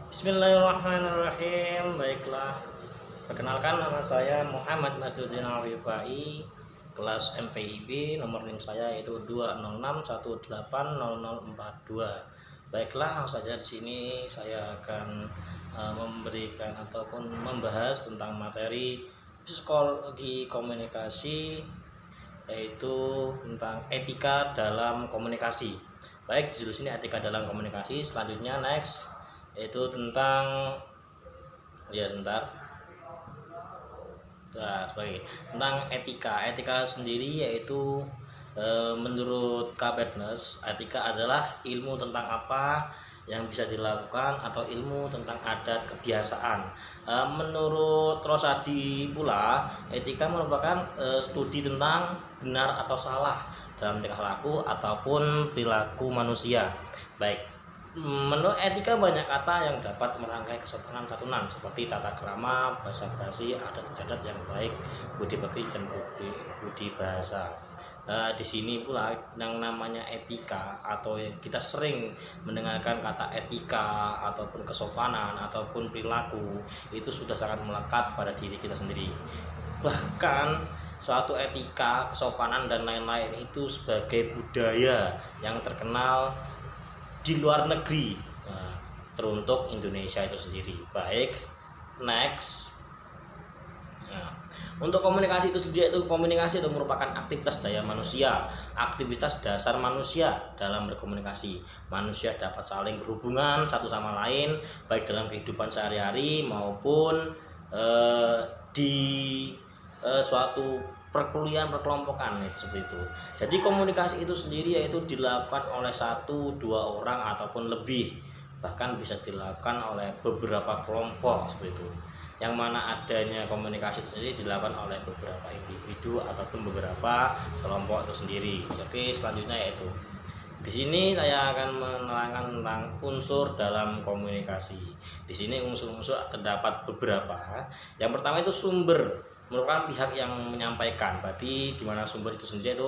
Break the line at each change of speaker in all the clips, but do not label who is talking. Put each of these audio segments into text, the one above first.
Bismillahirrahmanirrahim. Baiklah, perkenalkan nama saya Muhammad Masdudin Al-Rifai, kelas MPIB, nomor NIM saya yaitu 206180042. Baiklah, langsung saja di sini saya akan memberikan ataupun membahas tentang materi psikologi komunikasi, yaitu tentang etika dalam komunikasi. Baik, judul sini etika dalam komunikasi. Selanjutnya next yaitu tentang tentang etika sendiri, yaitu menurut Kapetnes, etika adalah ilmu tentang apa yang bisa dilakukan atau ilmu tentang adat kebiasaan. Menurut Rosadi pula, etika merupakan studi tentang benar atau salah dalam tingkah laku ataupun perilaku manusia. Baik, menurut etika banyak kata yang dapat merangkai kesopanan santunan seperti tata krama, basa basi, adat istiadat yang baik, budi pekerti dan budi bahasa. Di sini pula yang namanya etika, atau yang kita sering mendengarkan kata etika ataupun kesopanan ataupun perilaku, itu sudah sangat melekat pada diri kita sendiri. Bahkan suatu etika, kesopanan dan lain-lain itu sebagai budaya yang terkenal di luar negeri, teruntuk Indonesia itu sendiri. Baik, next. Untuk komunikasi itu sendiri, itu komunikasi itu merupakan aktivitas daya manusia, aktivitas dasar manusia dalam berkomunikasi. Manusia dapat saling berhubungan satu sama lain, baik dalam kehidupan sehari-hari maupun di suatu perkelompokan, itu seperti itu. Jadi komunikasi itu sendiri yaitu dilakukan oleh 1-2 orang ataupun lebih, bahkan bisa dilakukan oleh beberapa kelompok seperti itu. Yang mana adanya komunikasi itu sendiri dilakukan oleh beberapa individu ataupun beberapa kelompok itu sendiri. Oke, selanjutnya yaitu di sini saya akan menerangkan tentang unsur dalam komunikasi. Di sini unsur-unsur terdapat beberapa. Yang pertama itu sumber, merupakan pihak yang menyampaikan. Berarti gimana sumber itu sendiri itu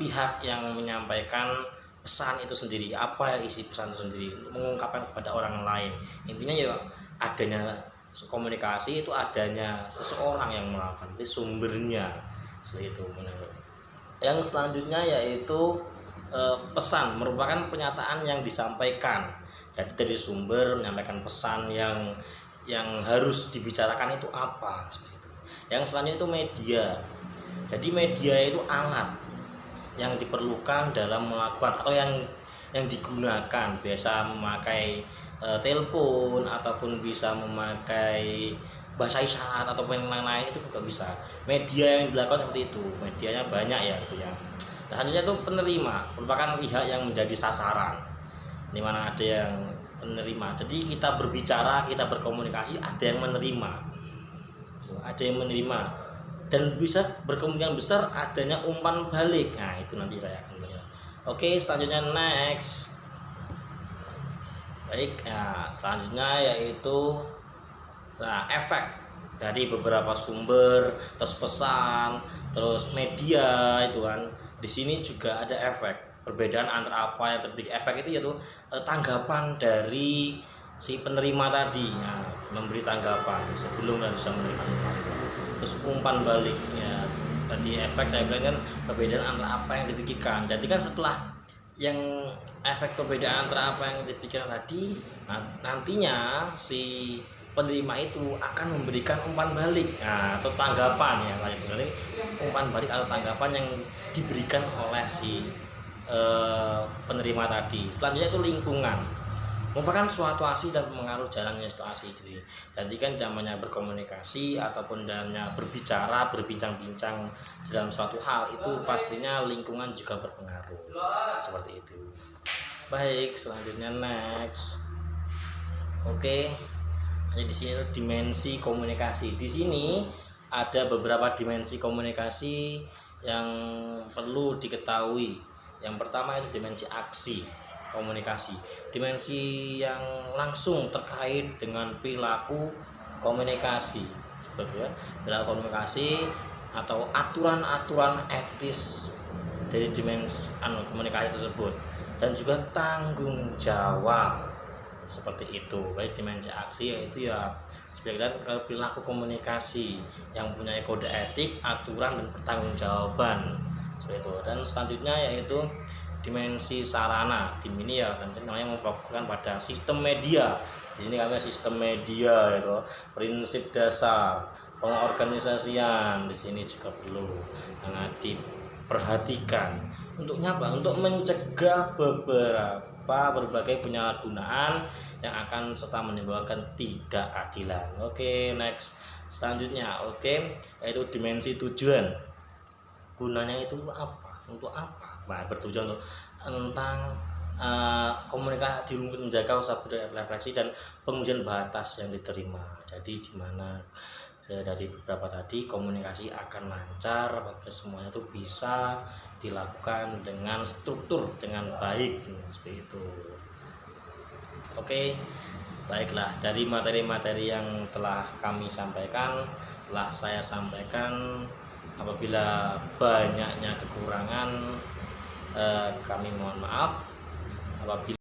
pihak yang menyampaikan pesan itu sendiri, apa isi pesan itu sendiri, mengungkapkan kepada orang lain. Intinya ya adanya komunikasi itu adanya seseorang yang melakukan, itu sumbernya seperti itu. Yang selanjutnya yaitu pesan, merupakan pernyataan yang disampaikan. Jadi dari sumber menyampaikan pesan yang harus dibicarakan itu apa. Yang selanjutnya itu media. Jadi media itu alat yang diperlukan dalam melakukan atau yang digunakan, biasa memakai telepon ataupun bisa memakai bahasa isyarat ataupun yang lain-lain, itu juga bisa. Media yang dilakukan seperti itu, medianya banyak ya itu ya. Selanjutnya itu penerima, merupakan pihak yang menjadi sasaran, dimana ada yang penerima. Jadi kita berbicara, kita berkomunikasi, ada yang menerima, dan bisa berkemungkinan besar adanya umpan balik. Nah, itu nanti saya akan lihat. Oke, selanjutnya next. Baik, selanjutnya yaitu efek dari beberapa sumber, terus pesan, terus media itu kan. Di sini juga ada efek. Perbedaan antara apa yang terjadi efek itu yaitu tanggapan dari si penerima tadi, memberi tanggapan sebelum dan sudah menerima. Terus umpan balik ya, tadi efek saya bilang kan perbedaan antara apa yang dipikirkan. Jadi kan setelah yang efek perbedaan antara apa yang dipikirkan tadi, nantinya si penerima itu akan memberikan umpan balik, atau tanggapan ya, jadi umpan balik atau tanggapan yang diberikan oleh si penerima tadi. Selanjutnya itu lingkungan, merupakan situasi dan pengaruh jalannya situasi itu. Jadi kan namanya berkomunikasi ataupun namanya berbicara, berbincang-bincang dalam suatu hal, itu pastinya lingkungan juga berpengaruh seperti itu. Baik, selanjutnya next. Oke, jadi di sini dimensi komunikasi. Di sini ada beberapa dimensi komunikasi yang perlu diketahui. Yang pertama itu dimensi aksi komunikasi, dimensi yang langsung terkait dengan perilaku komunikasi, seperti ya, perilaku komunikasi atau aturan-aturan etis dari dimensi komunikasi tersebut, dan juga tanggung jawab seperti itu. Baik dimensi aksi yaitu ya sebenarnya perilaku komunikasi yang punya kode etik, aturan dan pertanggungjawaban seperti itu. Dan selanjutnya yaitu dimensi sarana. Tim ini ya nanti namanya memfokuskan pada sistem media. Di sini kami sistem media itu prinsip dasar pengorganisasian di sini juga perlu sangat diperhatikan. Untuknya apa? Untuk mencegah berbagai penyalahgunaan yang akan serta menimbulkan ketidakadilan. Oke, next. Selanjutnya, yaitu dimensi tujuan. Gunanya itu apa? Untuk apa? Nah, bertujuan untuk tentang komunikasi menjaga usaha refleksi dan pengujian batas yang diterima. Jadi di mana dari beberapa tadi komunikasi akan lancar apabila semuanya itu bisa dilakukan dengan struktur dengan baik seperti itu. Oke, baiklah, dari materi-materi yang telah kami sampaikan telah saya sampaikan. Apabila banyaknya kekurangan kami mohon maaf. Apabila